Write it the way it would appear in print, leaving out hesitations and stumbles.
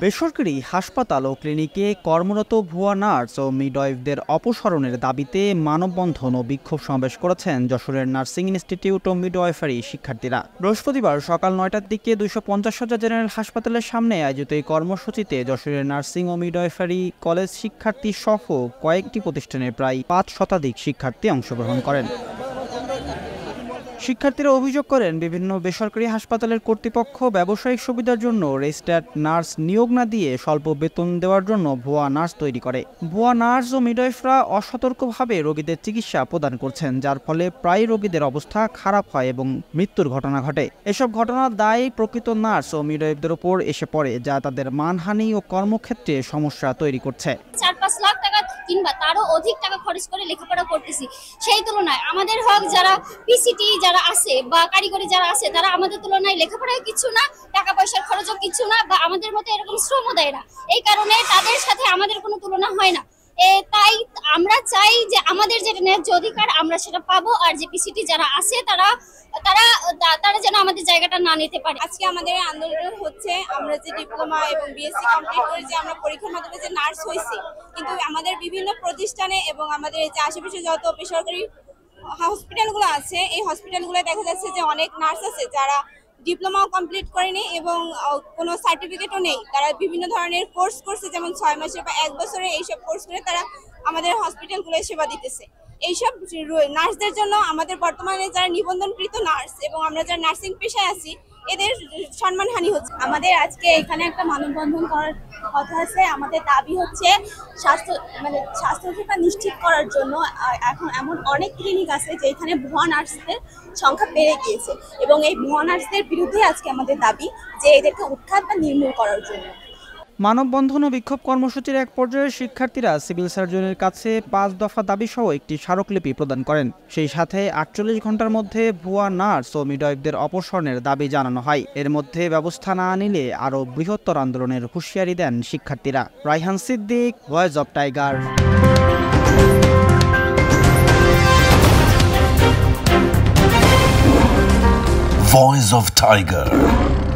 বেসরকারি হাসপাতাল ও ক্লিনিকে কর্মরত ভুয়া নার্স ও মিডওয়াইফদের অপসারণের দাবিতে মানববন্ধন ও বিক্ষোভ সমাবেশ করেছেন যশোরের নার্সিং ইনস্টিটিউট ও মিডওয়াইফারি শিক্ষার্থীরা। বৃহস্পতিবার সকাল ৯টার দিকে ২৫০ হাজার জেনারেল হাসপাতালের সামনে আয়োজিত এই কর্মসূচিতে যশোরের নার্সিং ও মিডওয়াইফারি কলেজ শিক্ষার্থী সহ কয়েকটি প্রতিষ্ঠানের প্রায় ৫ শতাধিক শিক্ষার্থী অংশগ্রহণ করেন। শিক্ষার্থীরা অভিযোগ করেন, বিভিন্ন বেসরকারি হাসপাতালের কর্তৃপক্ষ ব্যবসায়িক সুবিধার জন্য রেজিস্টার্ড নার্স নিয়োগ না দিয়ে স্বল্প বেতন দেওয়ার জন্য ভুয়া নার্স তৈরি করে। ভুয়া নার্স ও মিডওয়াইফরা অসতর্কভাবে রোগীদের চিকিৎসা প্রদান করছেন, যার ফলে প্রায় রোগীদের অবস্থা খারাপ হয় এবং মৃত্যুর ঘটনা ঘটে। এসব ঘটনার দায় প্রকৃত নার্স ও মিডওয়াইফদের উপর এসে পড়ে, যা তাদের মানহানি ও কর্মক্ষেত্রে সমস্যা তৈরি করছে। ৪-৫ লাখ টাকা কিংবা তারও অধিক টাকা খরচ করে লেখাপড়া করতেছি, সেই তুলনায় আমাদের হক যারা পিসিটি যারা আছে বা কারিগরি যারা আছে তারা আমাদের তুলনায় লেখাপড়ায় কিছু না, টাকা পয়সার খরচও কিছু না, বা আমাদের মতো এরকম শ্রমও দেয় না। এই কারণে তাদের সাথে আমাদের কোনো তুলনা হয় না। তাই আমরা চাই যে আমাদের যেটা ন্যায্য অধিকার আমরা সেটা পাবো, আর যে পিসিটি যারা আছে তারা যেন আমাদের জায়গাটা না নিতে পারে। আজকে আমাদের আন্দোলন হচ্ছে, আমরা যে ডিপ্লোমা এবং বিএসসি কমপ্লিট করে যে আমরা পরীক্ষার মাধ্যমে যে নার্স হয়েছি, কিন্তু আমাদের বিভিন্ন প্রতিষ্ঠানে এবং আমাদের যে আশেপাশে যত বেসরকারি হসপিটালগুলো আছে, এই হসপিটালগুলো দেখা যাচ্ছে যে অনেক নার্স আছে যারা ডিপ্লোমাও কমপ্লিট করেনি এবং কোনো সার্টিফিকেটও নেই। তারা বিভিন্ন ধরনের কোর্স করছে, যেমন 6 মাসে বা 1 বছরে এইসব কোর্স করে তারা আমাদের হসপিটালগুলোয় সেবা দিতেছে। এইসব নার্সদের জন্য আমাদের বর্তমানে যারা নিবন্ধনকৃত নার্স এবং আমরা যারা নার্সিং পেশায় আছি এদের সম্মানহানি হচ্ছে। আমাদের আজকে এখানে একটা মানববন্ধন করার কথা আছে। আমাদের দাবি হচ্ছে স্বাস্থ্যসেবা নিশ্চিত করার জন্য এখন এমন অনেক ক্লিনিক আছে যেখানে ভুয়া নার্সদের সংখ্যা বেড়ে গিয়েছে, এবং এই ভুয়া নার্সদের বিরুদ্ধে আজকে আমাদের দাবি যে এদেরকে উৎখাত বা নির্মূল করার জন্য। মানববন্ধন ও বিক্ষোভ কর্মসূচির এক পর্যায়ে শিক্ষার্থীরা সিভিল সার্জনের কাছে ৫ দফা দাবি সহ একটি স্মারকলিপি প্রদান করেন। সেই সাথে ৪৮ ঘন্টার মধ্যে ভুয়া নার্স ও মিডওয়াইফদের অপসারণের দাবি জানানো হয়। এর মধ্যে ব্যবস্থা না নিলে আরও বৃহত্তর আন্দোলনের হুঁশিয়ারি দেন শিক্ষার্থীরা। Raihan Siddique, voice of tiger. Voice of Tiger. Voice of Tiger.